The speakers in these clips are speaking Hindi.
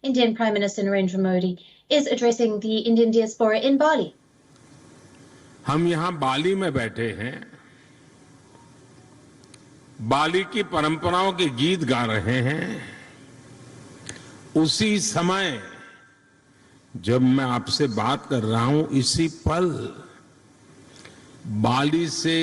Indian Prime Minister Narendra Modi is addressing the Indian diaspora in Bali. हम यहां बाली में बैठे हैं, बाली की परंपराओं के गीत गा रहे हैं। उसी समय जब मैं आपसे बात कर रहा हूं, इसी पल बाली से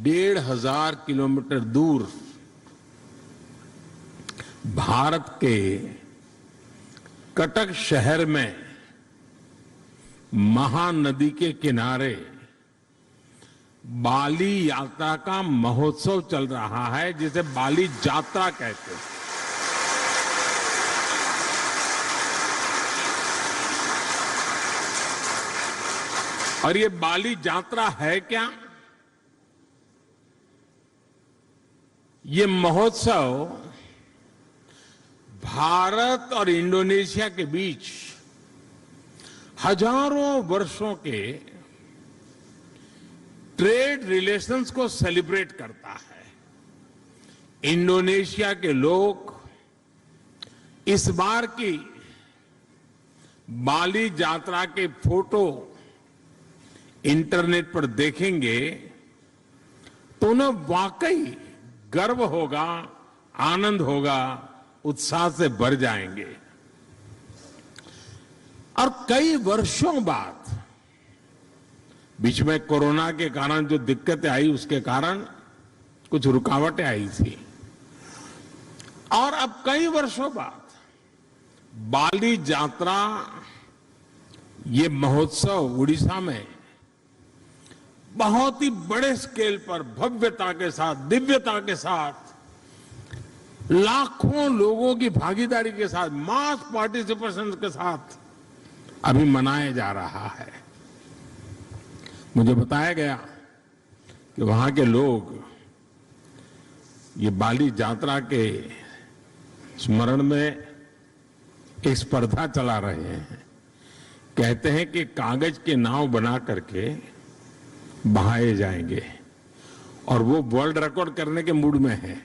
1,500 किलोमीटर दूर भारत के कटक शहर में महानदी के किनारे बाली यात्रा का महोत्सव चल रहा है, जिसे बाली यात्रा कहते हैं। और ये बाली यात्रा है क्या? ये महोत्सव भारत और इंडोनेशिया के बीच हजारों वर्षों के ट्रेड रिलेशंस को सेलिब्रेट करता है। इंडोनेशिया के लोग इस बार की बाली यात्रा के फोटो इंटरनेट पर देखेंगे तो उन्हें वाकई गर्व होगा, आनंद होगा, उत्साह से भर जाएंगे। और कई वर्षों बाद, बीच में कोरोना के कारण जो दिक्कतें आई, उसके कारण कुछ रुकावटें आई थी, और अब कई वर्षों बाद बाली यात्रा, ये महोत्सव उड़ीसा में बहुत ही बड़े स्केल पर भव्यता के साथ, दिव्यता के साथ, लाखों लोगों की भागीदारी के साथ, मास पार्टिसिपेशन के साथ अभी मनाया जा रहा है। मुझे बताया गया कि वहां के लोग ये बाली यात्रा के स्मरण में एक स्पर्धा चला रहे हैं। कहते हैं कि कागज के नाव बना करके बहाए जाएंगे, और वो वर्ल्ड रिकॉर्ड करने के मूड में है।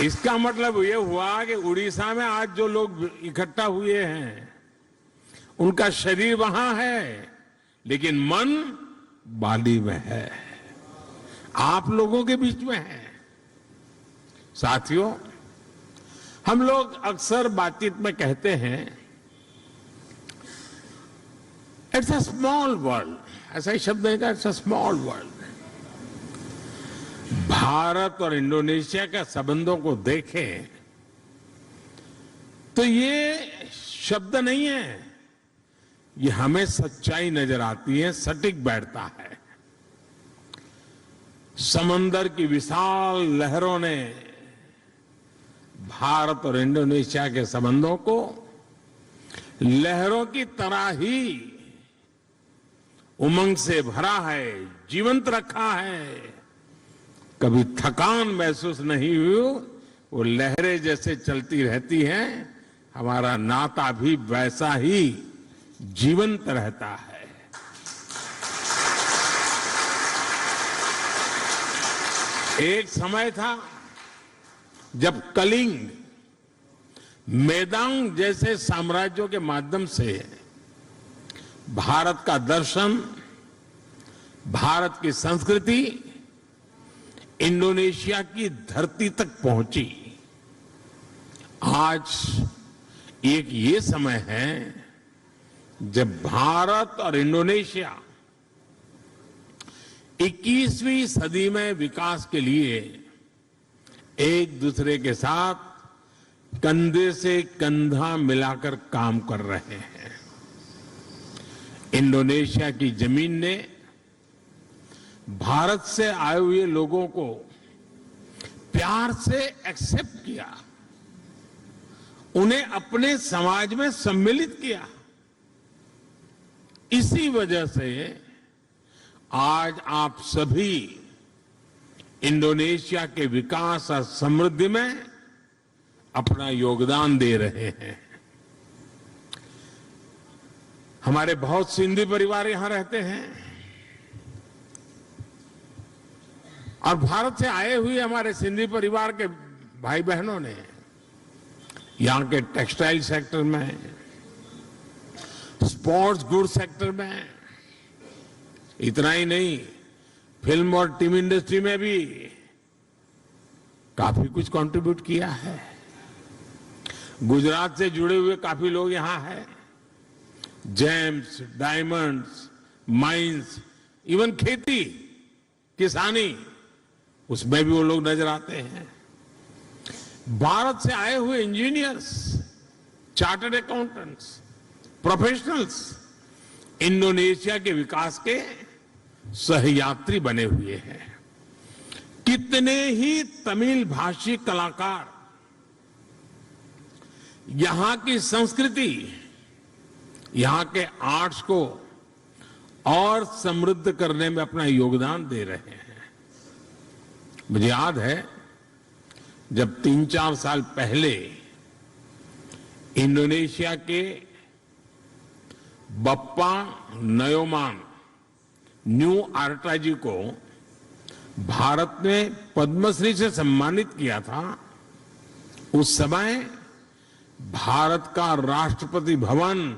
इसका मतलब ये हुआ कि उड़ीसा में आज जो लोग इकट्ठा हुए हैं, उनका शरीर वहां है, लेकिन मन बाली में है, आप लोगों के बीच में है। साथियों, हम लोग अक्सर बातचीत में कहते हैं इट्स अ स्मॉल वर्ल्ड, ऐसा ही शब्द है, it's a small world. Bharat और इंडोनेशिया के संबंधों को देखें तो ये शब्द नहीं है, ये हमें सच्चाई नजर आती है, सटीक बैठता है। समंदर की विशाल लहरों ने भारत और इंडोनेशिया के संबंधों को लहरों की तरह ही उमंग से भरा है, जीवंत रखा है। कभी थकान महसूस नहीं हुई, वो लहरें जैसे चलती रहती हैं, हमारा नाता भी वैसा ही जीवंत रहता है। एक समय था जब कलिंग, मेदांग जैसे साम्राज्यों के माध्यम से भारत का दर्शन, भारत की संस्कृति इंडोनेशिया की धरती तक पहुंची। आज एक ये समय है जब भारत और इंडोनेशिया 21वीं सदी में विकास के लिए एक दूसरे के साथ कंधे से कंधा मिलाकर काम कर रहे हैं। इंडोनेशिया की जमीन ने भारत से आए हुए लोगों को प्यार से एक्सेप्ट किया, उन्हें अपने समाज में सम्मिलित किया। इसी वजह से आज आप सभी इंडोनेशिया के विकास और समृद्धि में अपना योगदान दे रहे हैं। हमारे बहुत सिंधी परिवार यहां रहते हैं, और भारत से आए हुए हमारे सिंधी परिवार के भाई बहनों ने यहाँ के टेक्सटाइल सेक्टर में, स्पोर्ट्स गुड सेक्टर में, इतना ही नहीं, फिल्म और टीवी इंडस्ट्री में भी काफी कुछ कंट्रीब्यूट किया है। गुजरात से जुड़े हुए काफी लोग यहाँ हैं। जेम्स, डायमंड्स, माइंस, इवन खेती, किसानी, उसमें भी वो लोग नजर आते हैं। भारत से आए हुए engineers, chartered accountants, professionals Indonesia के विकास के सहयात्री बने हुए हैं। कितने ही तमिल भाषी कलाकार यहां की संस्कृति, यहां के आर्ट्स को और समृद्ध करने में अपना योगदान दे रहे हैं। मुझे याद है जब 3-4 साल पहले इंडोनेशिया के बप्पा नयोमान न्यू आर्टा जी को भारत ने पद्मश्री से सम्मानित किया था, उस समय भारत का राष्ट्रपति भवन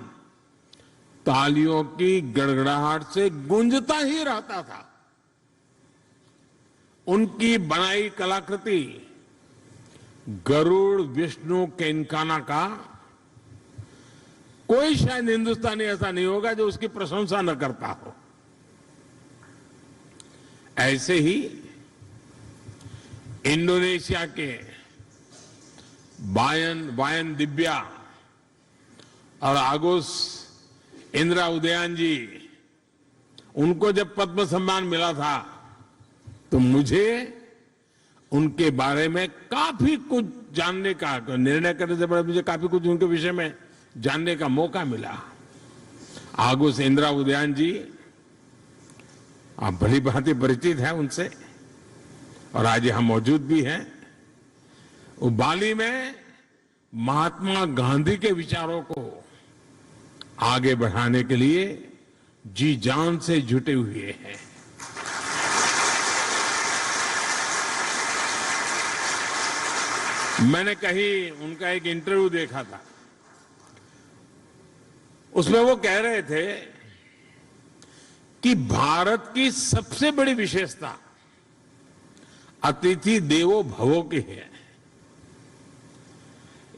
तालियों की गड़गड़ाहट से गूंजता ही रहता था। उनकी बनाई कलाकृति गरुड़ विष्णु केनकाना का कोई शायद हिंदुस्तानी ऐसा नहीं होगा जो उसकी प्रशंसा न करता हो। ऐसे ही इंडोनेशिया के वायन दिव्या और आगुस इंदिरा उदयन जी, उनको जब पद्म सम्मान मिला था तो मुझे उनके बारे में काफी कुछ जानने का, निर्णय करने से पहले मुझे काफी कुछ उनके विषय में जानने का मौका मिला। आगुस इंदिरा उदयन जी, आप भली भांति परिचित हैं उनसे, और आज यहाँ मौजूद भी हैं। वो बाली में महात्मा गांधी के विचारों को आगे बढ़ाने के लिए जी जान से जुटे हुए हैं। मैंने कहीं उनका एक इंटरव्यू देखा था, उसमें वो कह रहे थे कि भारत की सबसे बड़ी विशेषता अतिथि देवो भव की है।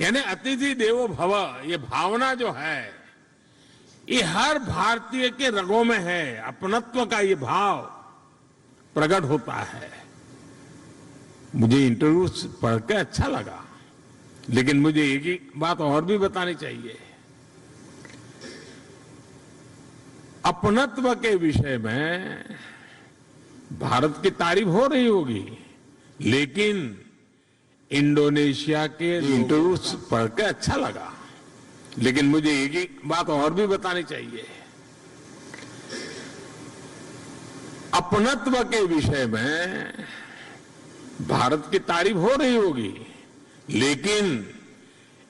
यानी अतिथि देवो भव, ये भावना जो है ये हर भारतीय के रगों में है। अपनत्व का ये भाव प्रकट होता है। मुझे इंटरव्यू पढ़ के अच्छा लगा, लेकिन मुझे एक ही बात और भी बतानी चाहिए। अपनत्व के विषय में भारत की तारीफ हो रही होगी, लेकिन इंडोनेशिया के इंटरव्यू पढ़ के अच्छा लगा, लेकिन मुझे एक ही बात और भी बतानी चाहिए। अपनत्व के विषय में भारत की तारीफ हो रही होगी, लेकिन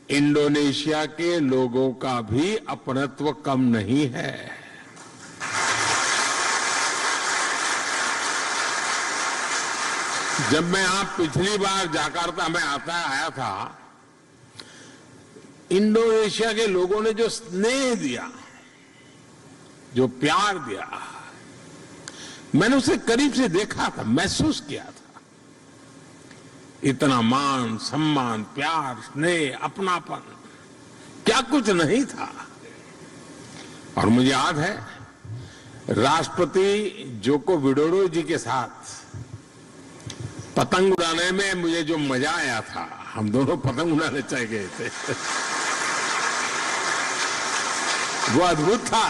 इंडोनेशिया के लोगों का भी अपनत्व कम नहीं है। जब मैं आप पिछली बार जकार्ता में आया था, इंडोनेशिया के लोगों ने जो स्नेह दिया, जो प्यार दिया, मैंने उसे करीब से देखा था, महसूस किया था। इतना मान, सम्मान, प्यार, स्नेह, अपनापन, क्या कुछ नहीं था। और मुझे याद है राष्ट्रपति जोको विडोडो जी के साथ पतंग उड़ाने में मुझे जो मजा आया था, हम दोनों पतंग उड़ाने चले गए थे वो अद्भुत था।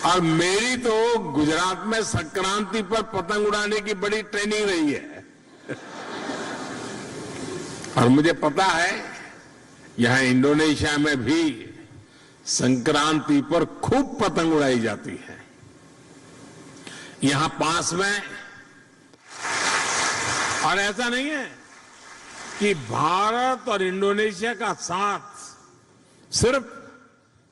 और मेरी तो गुजरात में संक्रांति पर पतंग उड़ाने की बड़ी ट्रेनिंग रही है और मुझे पता है यहां इंडोनेशिया में भी संक्रांति पर खूब पतंग उड़ाई जाती है। यहां पास में, और ऐसा नहीं है कि भारत और इंडोनेशिया का साथ सिर्फ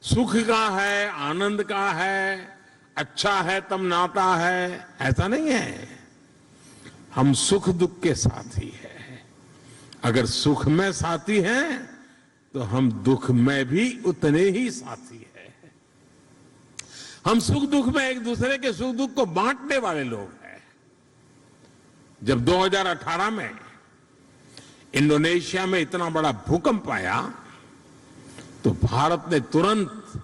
सुख का है, आनंद का है, अच्छा है तब नाता है, ऐसा नहीं है। हम सुख दुख के साथ ही है। अगर सुख में साथी हैं तो हम दुख में भी उतने ही साथी हैं। हम सुख दुख में एक दूसरे के सुख दुख को बांटने वाले लोग हैं। जब 2018 में इंडोनेशिया में इतना बड़ा भूकंप आया तो भारत ने तुरंत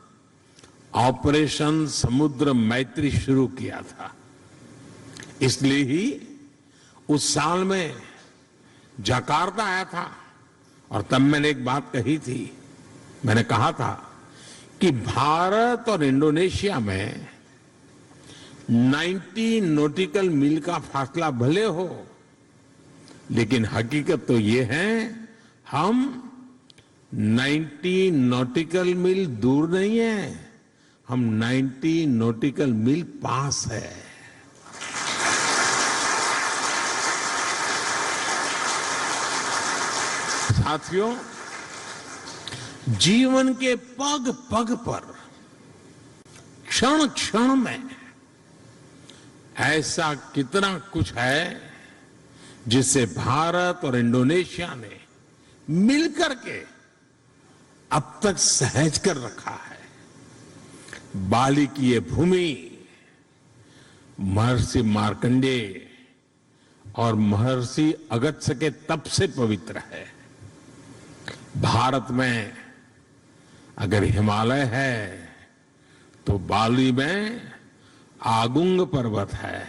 ऑपरेशन समुद्र मैत्री शुरू किया था। इसलिए ही उस साल में जकार्ता आया था और तब मैंने एक बात कही थी। मैंने कहा था कि भारत और इंडोनेशिया में 90 नॉटिकल मील का फासला भले हो, लेकिन हकीकत तो ये है हम 90 नॉटिकल मील दूर नहीं है, हम 90 नॉटिकल मील पास है। साथियों, जीवन के पग पग पर क्षण क्षण में ऐसा कितना कुछ है जिसे भारत और इंडोनेशिया ने मिलकर के अब तक सहज कर रखा है। बाली की ये भूमि महर्षि मार्कंडेय और महर्षि अगस्त्य के तप से पवित्र है। भारत में अगर हिमालय है तो बाली में आगुंग पर्वत है।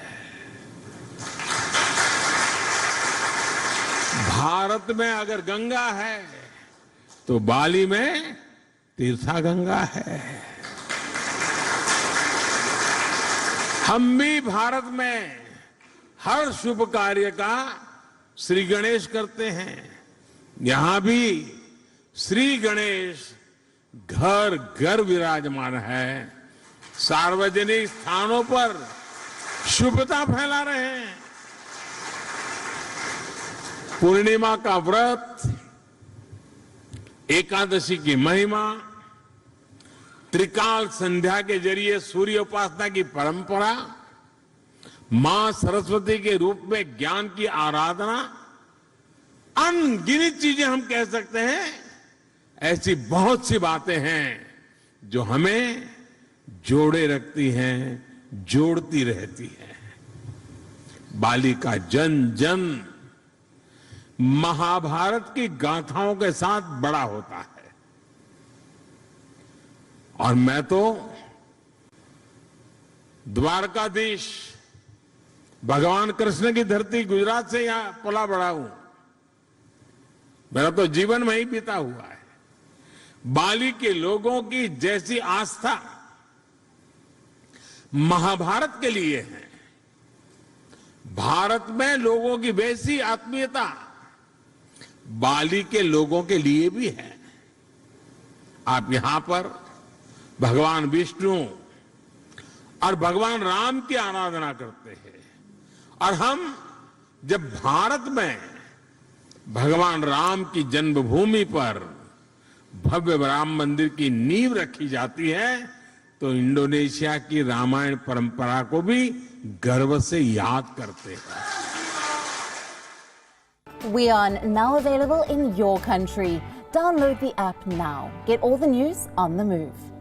भारत में अगर गंगा है तो बाली में तीर्था गंगा है। हम भी भारत में हर शुभ कार्य का श्री गणेश करते हैं। यहां भी श्री गणेश घर घर विराजमान है। सार्वजनिक स्थानों पर शुभता फैला रहे हैं। पूर्णिमा का व्रत, एकादशी की महिमा, त्रिकाल संध्या के जरिए सूर्य उपासना की परंपरा, मां सरस्वती के रूप में ज्ञान की आराधना, अनगिनत चीजें हम कह सकते हैं। ऐसी बहुत सी बातें हैं जो हमें जोड़े रखती हैं, जोड़ती रहती हैं। बाली का जन जन महाभारत की गाथाओं के साथ बड़ा होता है। और मैं तो द्वारकाधीश भगवान कृष्ण की धरती गुजरात से यहां पला बड़ा हूं। मेरा तो जीवन में ही बीता हुआ है। बाली के लोगों की जैसी आस्था महाभारत के लिए है, भारत में लोगों की वैसी आत्मीयता बाली के लोगों के लिए भी है। आप यहां पर भगवान विष्णु और भगवान राम की आराधना करते हैं और हम जब भारत में भगवान राम की जन्मभूमि पर भव्य राम मंदिर की नींव रखी जाती है तो इंडोनेशिया की रामायण परंपरा को भी गर्व से याद करते हैं। We are now available in your country. Download the app now. Get all the news on the move.